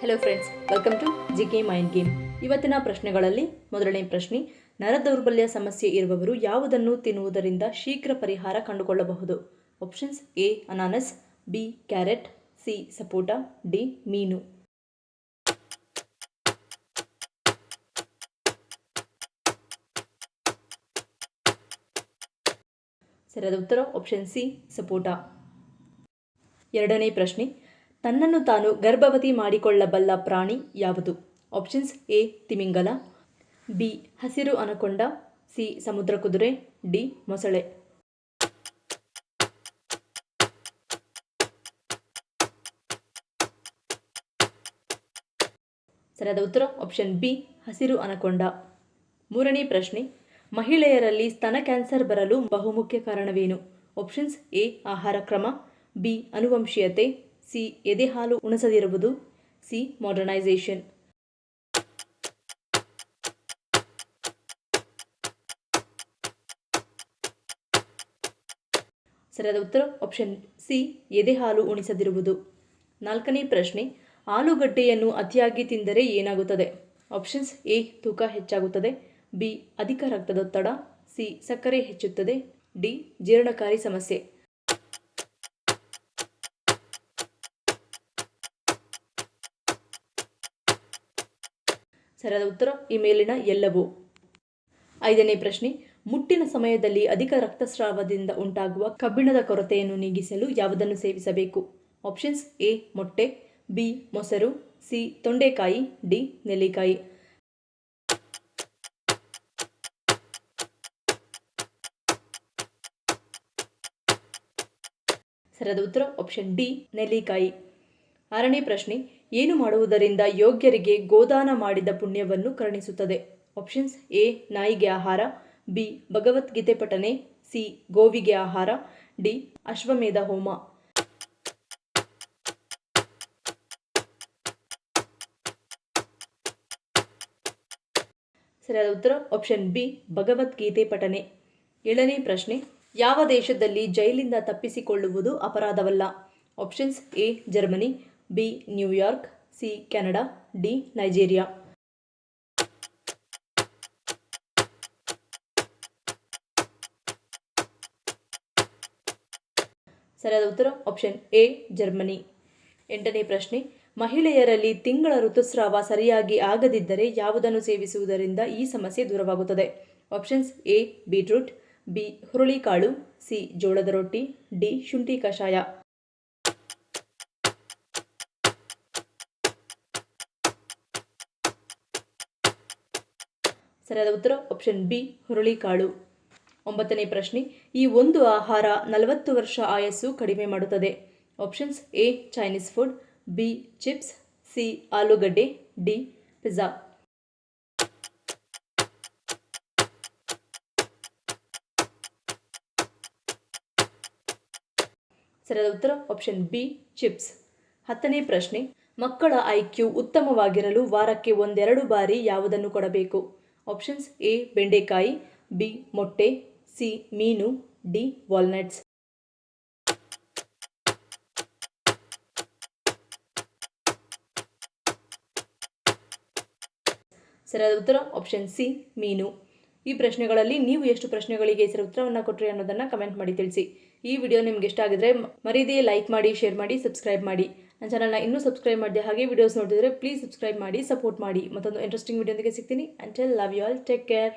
Hello friends, welcome to GK mind game. ಇವತ್ತಿನ ಪ್ರಶ್ನೆಗಳಲ್ಲಿ ಮೊದಲನೇ ಪ್ರಶ್ನೆ, ನರದೌರ್ಬಲ್ಯ ಸಮಸ್ಯೆ ಇರುವವರು ಯಾವುದನ್ನು ತಿನ್ನುವುದರಿಂದ ಶೀಘ್ರ ಪರಿಹಾರ ಕಂಡುಕೊಳ್ಳಬಹುದು? ಆಪ್ಷನ್ಸ್: ಎ ಅನಾನಸ್, ಬಿ ಕ್ಯಾರೆಟ್, ಸಿ ಸಪೋಟ, ಡಿ ಮೀನು. ಸರಿಯಾದ ಉತ್ತರ ಆಪ್ಷನ್ ಸಿ ಸಪೋಟ. ಎರಡನೇ ಪ್ರಶ್ನೆ, ತನ್ನನ್ನು ತಾನು ಗರ್ಭವತಿ ಮಾಡಿಕೊಳ್ಳಬಲ್ಲ ಪ್ರಾಣಿ ಯಾವುದು? ಆಪ್ಷನ್ಸ್: ಎ ತಿಮಿಂಗಲ, ಬಿ ಹಸಿರು ಅನಕೊಂಡ, ಸಿ ಸಮುದ್ರ ಕುದುರೆ, ಡಿ ಮೊಸಳೆ. ಸರಿಯಾದ ಉತ್ತರ ಆಪ್ಷನ್ ಬಿ ಹಸಿರು ಅನಕೊಂಡ. ಮೂರನೇ ಪ್ರಶ್ನೆ, ಮಹಿಳೆಯರಲ್ಲಿ ಸ್ತನ ಕ್ಯಾನ್ಸರ್ ಬರಲು ಬಹುಮುಖ್ಯ ಕಾರಣವೇನು? ಆಪ್ಷನ್ಸ್: ಎ ಆಹಾರ ಕ್ರಮ, ಬಿ ಅನುವಂಶೀಯತೆ, ಸಿ ಎದೆಹಾಲು ಉಣಿಸದಿರುವುದು, ಸಿ ಮಾಡರ್ನೈಸೇಷನ್. ಸರಿಯಾದ ಉತ್ತರ ಆಪ್ಷನ್ ಸಿ ಎದೆಹಾಲು ಉಣಿಸದಿರುವುದು. ನಾಲ್ಕನೇ ಪ್ರಶ್ನೆ, ಆಲೂಗಡ್ಡೆಯನ್ನು ಅತಿಯಾಗಿ ತಿಂದರೆ ಏನಾಗುತ್ತದೆ? ಆಪ್ಷನ್ಸ್: ಎ ತೂಕ ಹೆಚ್ಚಾಗುತ್ತದೆ, ಬಿ ಅಧಿಕ ರಕ್ತದೊತ್ತಡ, ಸಿ ಸಕ್ಕರೆ ಹೆಚ್ಚುತ್ತದೆ, ಡಿ ಜೀರ್ಣಕಾರಿ ಸಮಸ್ಯೆ. ಸರಿಯಾದ ಉತ್ತರ ಈ ಮೇಲಿನ ಎಲ್ಲವೂ. ಐದನೇ ಪ್ರಶ್ನೆ, ಮುಟ್ಟಿನ ಸಮಯದಲ್ಲಿ ಅಧಿಕ ರಕ್ತಸ್ರಾವದಿಂದ ಉಂಟಾಗುವ ಕಬ್ಬಿಣದ ಕೊರತೆಯನ್ನು ನೀಗಿಸಲು ಯಾವುದನ್ನು ಸೇವಿಸಬೇಕು? ಆಪ್ಷನ್ಸ್: ಎ ಮೊಟ್ಟೆ, ಬಿ ಮೊಸರು, ಸಿ ತೊಂಡೆಕಾಯಿ, ಡಿ ನೆಲ್ಲಿಕಾಯಿ. ಸರಿಯಾದ ಉತ್ತರ ಆಪ್ಷನ್ ಡಿ ನೆಲ್ಲಿಕಾಯಿ. ಆರನೇ ಪ್ರಶ್ನೆ, ಏನು ಮಾಡುವುದರಿಂದ ಯೋಗ್ಯರಿಗೆ ಗೋದಾನ ಮಾಡಿದ ಪುಣ್ಯವನ್ನು ಕರುಣಿಸುತ್ತದೆ? ಆಪ್ಷನ್ಸ್: ಎ ನಾಯಿಗೆ ಆಹಾರ, ಬಿ ಭಗವದ್ಗೀತೆ ಪಠನೆ, ಸಿ ಗೋವಿಗೆ ಆಹಾರ, ಡಿ ಅಶ್ವಮೇಧ ಹೋಮ. ಸರಿಯಾದ ಉತ್ತರ ಆಪ್ಷನ್ ಬಿ ಭಗವದ್ಗೀತೆ ಪಠನೆ. ಏಳನೇ ಪ್ರಶ್ನೆ, ಯಾವ ದೇಶದಲ್ಲಿ ಜೈಲಿಂದ ತಪ್ಪಿಸಿಕೊಳ್ಳುವುದು ಅಪರಾಧವಲ್ಲ? Options: A Germany, B New York, C Canada, D Nigeria. ಸರಿಯಾದ ಉತ್ತರ ಆಪ್ಷನ್ ಎ ಜರ್ಮನಿ. ಎಂಟನೇ ಪ್ರಶ್ನೆ, ಮಹಿಳೆಯರಲ್ಲಿ ತಿಂಗಳ ಋತುಸ್ರಾವ ಸರಿಯಾಗಿ ಆಗದಿದ್ದರೆ ಯಾವುದನ್ನು ಸೇವಿಸುವುದರಿಂದ ಈ ಸಮಸ್ಯೆ ದೂರವಾಗುತ್ತದೆ? ಆಪ್ಷನ್ಸ್: ಎ ಬೀಟ್ರೂಟ್, ಬಿ ಹುರುಳಿಕಾಳು, ಸಿ ಜೋಳದ ರೊಟ್ಟಿ, ಡಿ ಶುಂಠಿ ಕಷಾಯ. ಸರಿಯಾದ ಉತ್ತರ ಆಪ್ಷನ್ ಬಿ ಹುರುಳಿಕಾಳು. ಒಂಬತ್ತನೇ ಪ್ರಶ್ನೆ, ಈ ಒಂದು ಆಹಾರ 40 ವರ್ಷ ಆಯಸ್ಸು ಕಡಿಮೆ ಮಾಡುತ್ತದೆ. Options: A Chinese food, B chips, C ಆಲೂಗಡ್ಡೆ, ಡಿ ಪಿಜ್ಜಾ. ಸರಿಯಾದ ಉತ್ತರ ಆಪ್ಷನ್ ಬಿ ಚಿಪ್ಸ್. ಹತ್ತನೇ ಪ್ರಶ್ನೆ, ಮಕ್ಕಳ ಐಕ್ಯೂ ಉತ್ತಮವಾಗಿರಲು ವಾರಕ್ಕೆ 1-2 ಬಾರಿ ಯಾವುದನ್ನು ಕೊಡಬೇಕು? ಆಪ್ಷನ್ಸ್: ಎ ಬೆಂಡೆಕಾಯಿ, ಬಿ ಮೊಟ್ಟೆ, ಸಿ ಮೀನು, ಡಿ ವಾಲ್ನಟ್ಸ್. ಸರಿಯಾದ ಉತ್ತರ ಆಪ್ಷನ್ ಸಿ ಮೀನು. ಈ ಪ್ರಶ್ನೆಗಳಲ್ಲಿ ನೀವು ಎಷ್ಟು ಪ್ರಶ್ನೆಗಳಿಗೆ ಸರಿ ಉತ್ತರವನ್ನು ಕೊಟ್ಟರೆ ಅನ್ನೋದನ್ನು ಕಮೆಂಟ್ ಮಾಡಿ ತಿಳಿಸಿ. ಈ ವಿಡಿಯೋ ನಿಮ್ಗೆ ಇಷ್ಟ ಆಗಿದ್ರೆ ಮರೀದೇ ಲೈಕ್ ಮಾಡಿ, ಶೇರ್ ಮಾಡಿ, ಸಬ್ಸ್ಕ್ರೈಬ್ ಮಾಡಿ. ನನ್ನ ಚಾನಲ್ನ ಇನ್ನೂ ಸಬ್ಸ್ಕ್ರೈಬ್ ಮಾಡಿದೆ ಹಾಗೆ ವಿಡಿಯೋಸ್ ನೋಡಿದರೆ ಪ್ಲೀಸ್ ಸಬ್ಸ್ಕ್ರೈಬ್ ಮಾಡಿ, ಸಪೋರ್ಟ್ ಮಾಡಿ. ಮತ್ತೊಂದು ಇಂಟ್ರೆಸ್ಟಿಂಗ್ ವಿಡಿಯೋದೊಂದಿಗೆ ಸಿಗ್ತೀನಿ. Until love you all, take care.